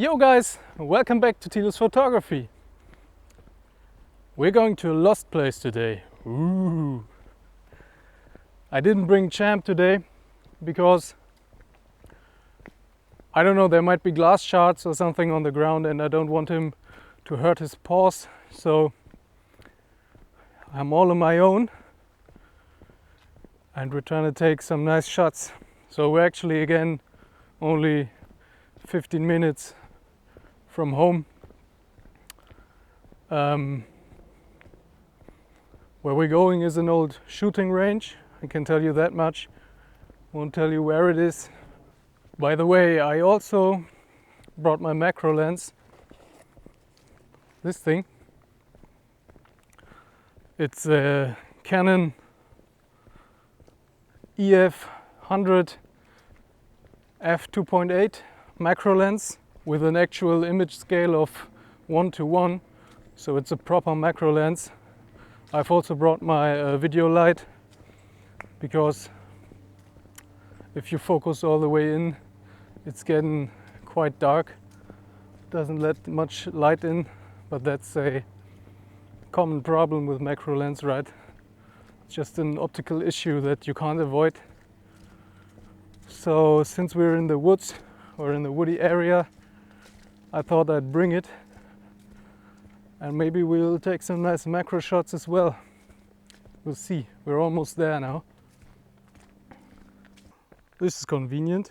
Yo guys, welcome back to Thilo's Photography. We're going to a lost place today. Ooh. I didn't bring Champ today because I don't know, there might be glass shards or something on the ground and I don't want him to hurt his paws, so I'm all on my own and we're trying to take some nice shots. So we're actually again only 15 minutes from home. Where we're going is an old shooting range, I can tell you that much. Won't tell you where it is. By the way, I also brought my macro lens. This thing. It's a Canon EF 100 f2.8 macro lens with an actual image scale of 1:1, so it's a proper macro lens. I've also brought my video light because if you focus all the way in, it's getting quite dark. Doesn't let much light in, but that's a common problem with macro lens, right? It's just an optical issue that you can't avoid. So since we're in the woods or in the woody area, I thought I'd bring it and maybe we'll take some nice macro shots as well. We'll see, we're almost there now. This is convenient.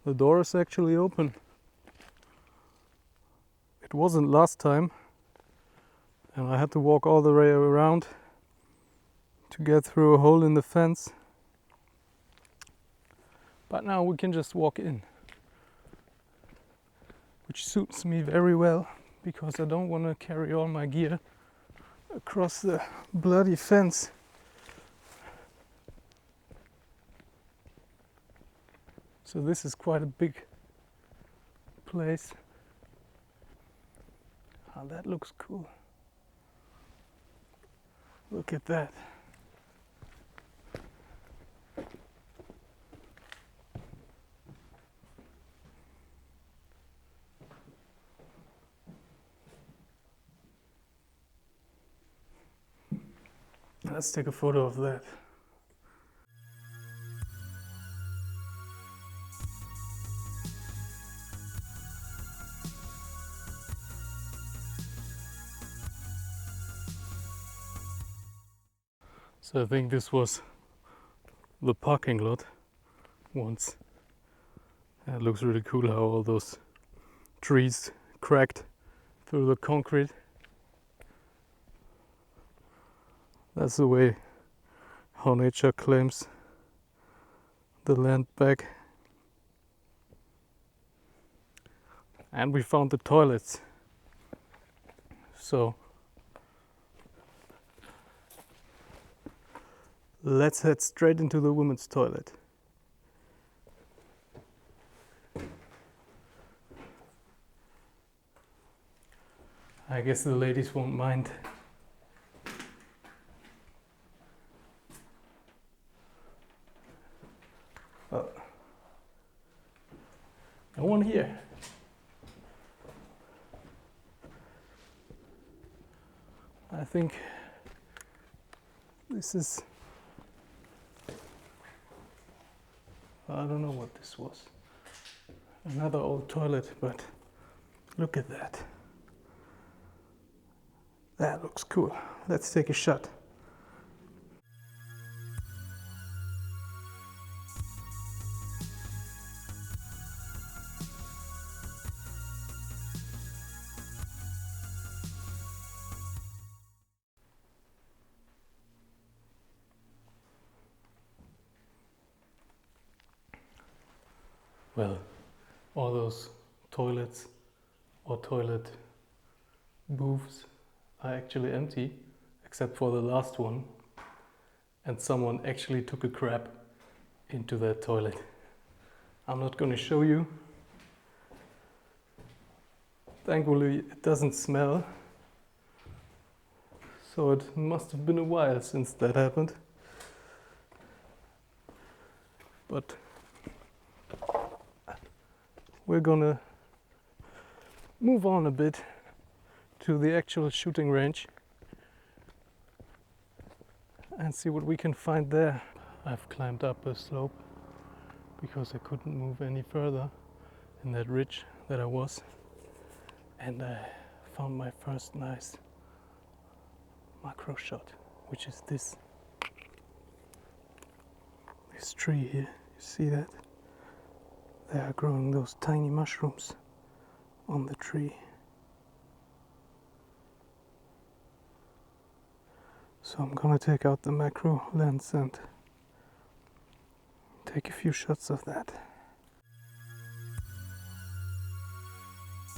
The door is actually open. It wasn't last time and I had to walk all the way around to get through a hole in the fence. But now we can just walk in, which suits me very well because I don't want to carry all my gear across the bloody fence. So this is quite a big place. Oh, that looks cool. Look at that. Let's take a photo of that. So I think this was the parking lot once. And it looks really cool how all those trees cracked through the concrete. That's the way how nature claims the land back. And we found the toilets. So let's head straight into the women's toilet. I guess the ladies won't mind. Oh. No one here. I think this is, I don't know what this was. Another old toilet, but look at that. That looks cool. Let's take a shot. Well, all those toilets or toilet booths are actually empty, except for the last one. And someone actually took a crap into that toilet. I'm not going to show you. Thankfully, it doesn't smell. So it must have been a while since that happened. But we're gonna move on a bit to the actual shooting range and see what we can find there. I've climbed up a slope because I couldn't move any further in that ridge that I was, and I found my first nice macro shot, which is this tree here. You see that? They are growing those tiny mushrooms on the tree. So I'm gonna take out the macro lens and take a few shots of that.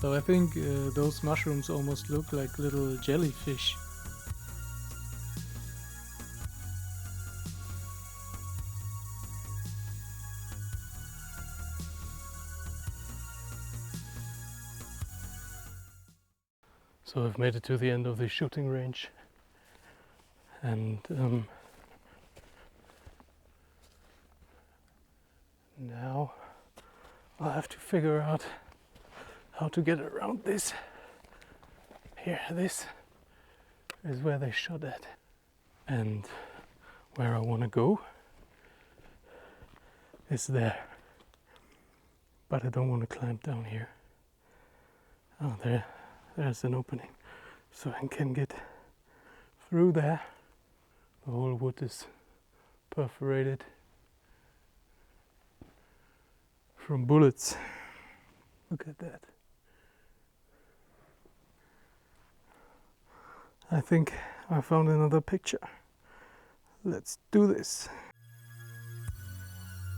So I think those mushrooms almost look like little jellyfish. So I've made it to the end of the shooting range, and now I'll have to figure out how to get around this. Here, this is where they shot at, and where I want to go is there, but I don't want to climb down here. Oh, there's an opening, so I can get through there. The whole wood is perforated from bullets. Look at that. I think I found another picture. Let's do this.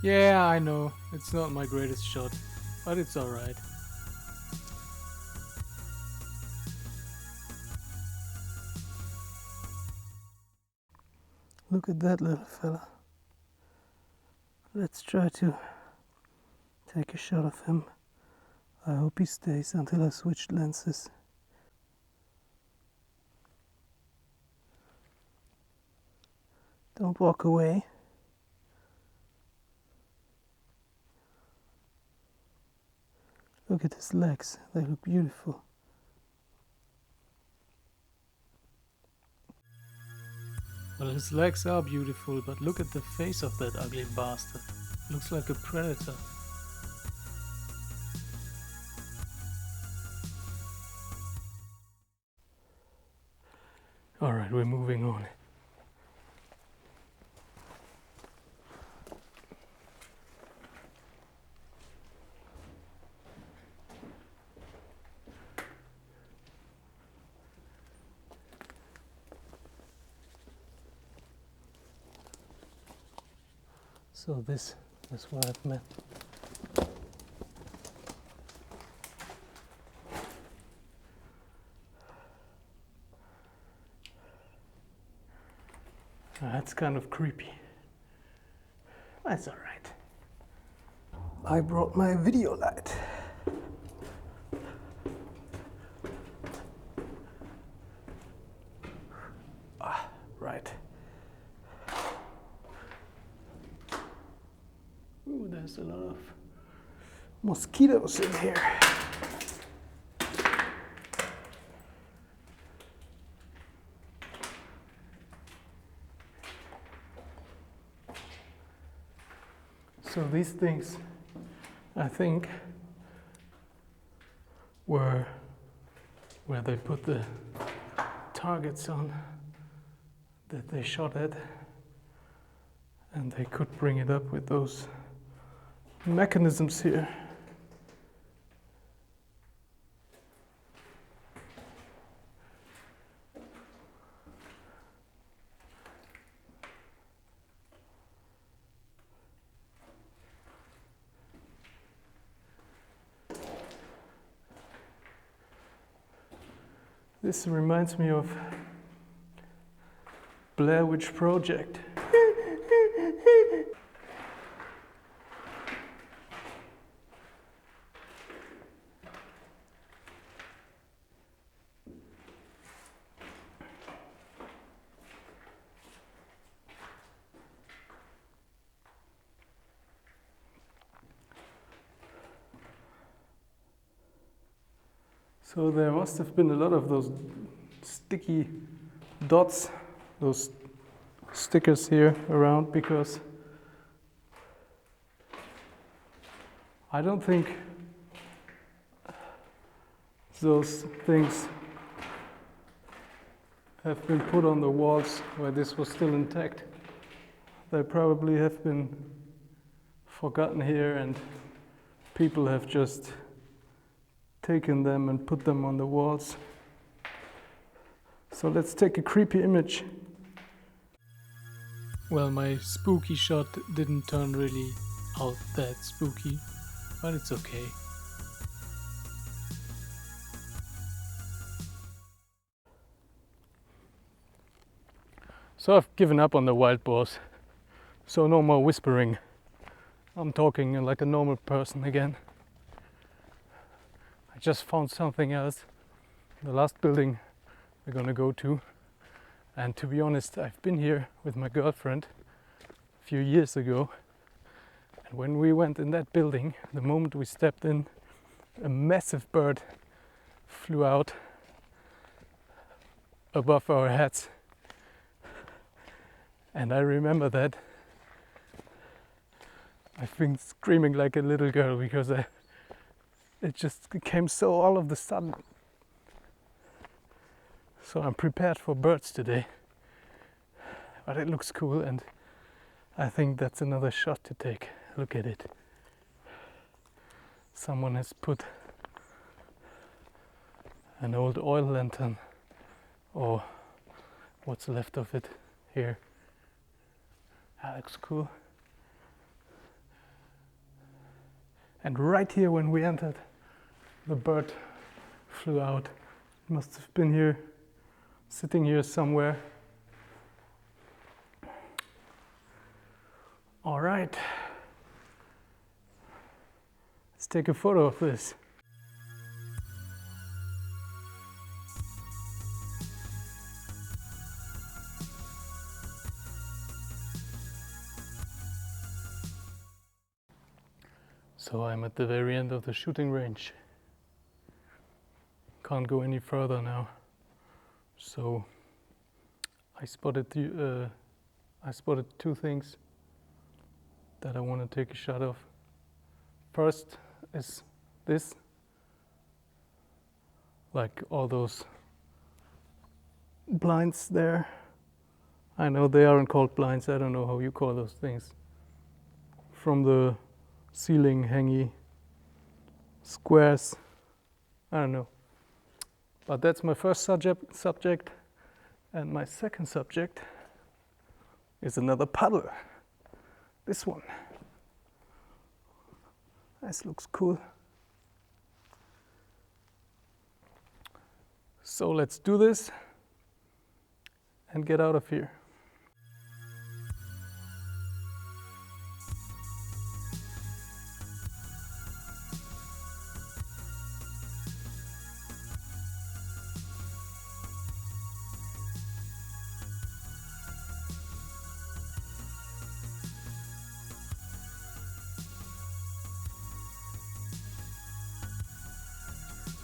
Yeah, I know, it's not my greatest shot, but it's alright. Look at that little fella. Let's try to take a shot of him. I hope he stays until I switch lenses. Don't walk away. Look at his legs, they look beautiful. Well, his legs are beautiful, but look at the face of that ugly bastard. Looks like a predator. Alright, we're moving on. So this is what I've meant. That's kind of creepy. That's all right. I brought my video light. Right. Ooh, there's a lot of mosquitoes in here. So these things, I think, were where they put the targets on that they shot at, and they could bring it up with those mechanisms here. This reminds me of Blair Witch Project. So there must have been a lot of those sticky dots, those stickers here around, because I don't think those things have been put on the walls where this was still intact. They probably have been forgotten here and people have just taken them and put them on the walls. So let's take a creepy image. Well, my spooky shot didn't turn really out that spooky, but it's okay. So I've given up on the wild boars, so no more whispering. I'm talking like a normal person again. I just found something else, the last building we're gonna go to. And to be honest, I've been here with my girlfriend a few years ago. And when we went in that building, the moment we stepped in, a massive bird flew out above our heads. And I remember that. I've been screaming like a little girl because it just came so all of a sudden. So I'm prepared for birds today. But it looks cool and I think that's another shot to take. Look at it. Someone has put an old oil lantern or what's left of it here. That looks cool. And right here when we entered, the bird flew out. It must have been here, sitting here somewhere. All right. Let's take a photo of this. So I'm at the very end of the shooting range. Can't go any further now. So I spotted two things that I want to take a shot of. First is this, like all those blinds there. I know they aren't called blinds, I don't know how you call those things. From the ceiling hangy squares, I don't know. But that's my first subject. And my second subject is another puddle. This one. This looks cool. So let's do this and get out of here.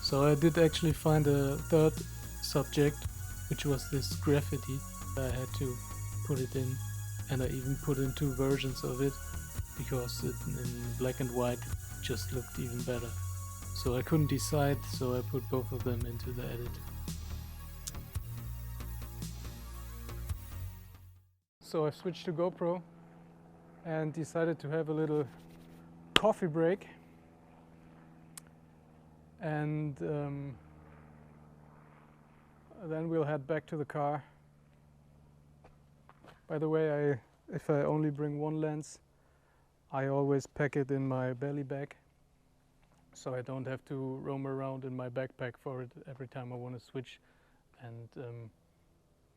So I did actually find a third subject, which was this graffiti. I had to put it in, and I even put in two versions of it, because it, in black and white it just looked even better. So I couldn't decide, so I put both of them into the edit. So I switched to GoPro and decided to have a little coffee break. And then we'll head back to the car. By the way, if I only bring one lens, I always pack it in my belly bag, so I don't have to roam around in my backpack for it every time I want to switch. And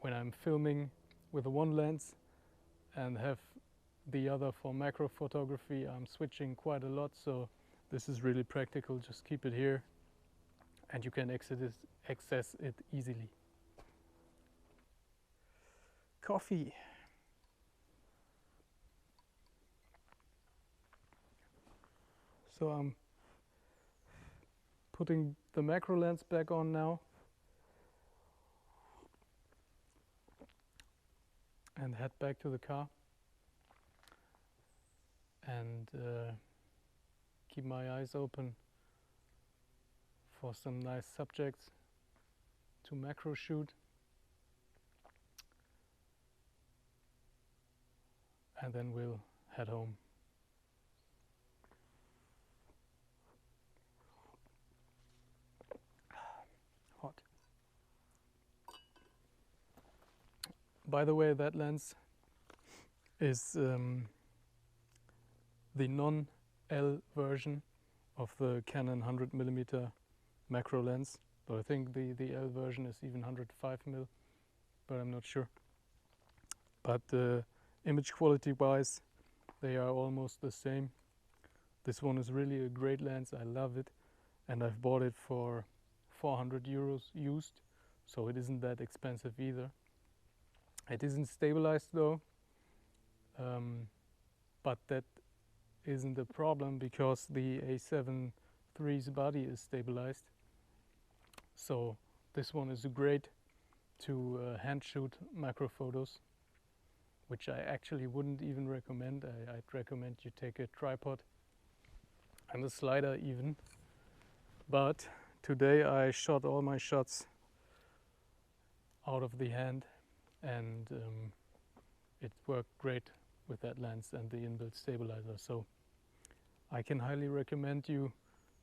when I'm filming with one lens and have the other for macro photography, I'm switching quite a lot, so this is really practical. Just keep it here and you can access it easily. Coffee. So I'm Putting the macro lens back on now. And head back to the car. And keep my eyes open for some nice subjects to macro shoot. And then we'll head home. Hot. By the way, that lens is the non-L version of the Canon 100mm macro lens. So I think the L version is even 105mm, but I'm not sure. But image quality wise, they are almost the same. This one is really a great lens, I love it, and I've bought it for 400 euros used, so it isn't that expensive either. It isn't stabilized though, but that isn't a problem because the A7 III's body is stabilized. So this one is great to hand shoot macro photos, which I actually wouldn't even recommend. I'd recommend you take a tripod and a slider even. But today I shot all my shots out of the hand, and it worked great with that lens and the inbuilt stabilizer. So I can highly recommend you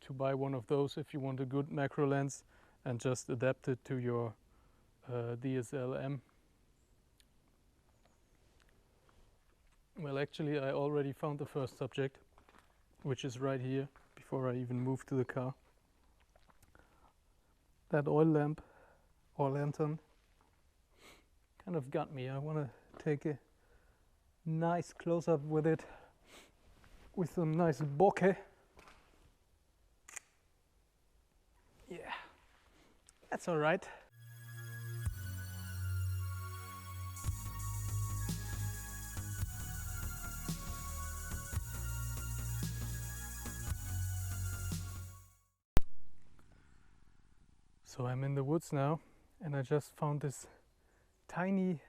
to buy one of those if you want a good macro lens and just adapt it to your DSLM. Well, actually I already found the first subject, which is right here before I even move to the car. That oil lamp or lantern kind of got me. I want to take a nice close-up with it with some nice bokeh. Yeah, that's all right. So I'm in the woods now, and I just found this tiny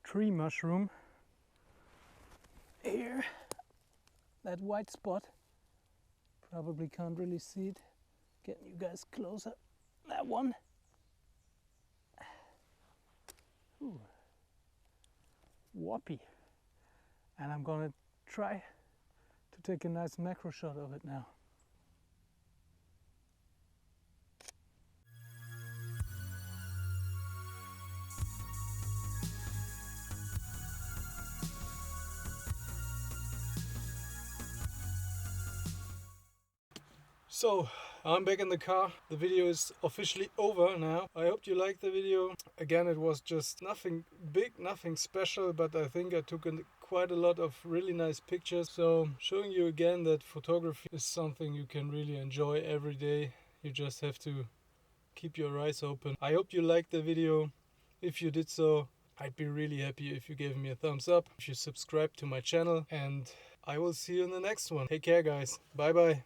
tree mushroom here. That white spot, probably can't really see it. Getting you guys closer. That one. Ooh. Whoppy. And I'm gonna try to take a nice macro shot of it now. So, I'm back in the car. The video is officially over now. I hope you liked the video. Again, it was just nothing big, nothing special, but I think I took quite a lot of really nice pictures. So, showing you again that photography is something you can really enjoy every day. You just have to keep your eyes open. I hope you liked the video. If you did so, I'd be really happy if you gave me a thumbs up, if you subscribe to my channel, and I will see you in the next one. Take care, guys. Bye bye.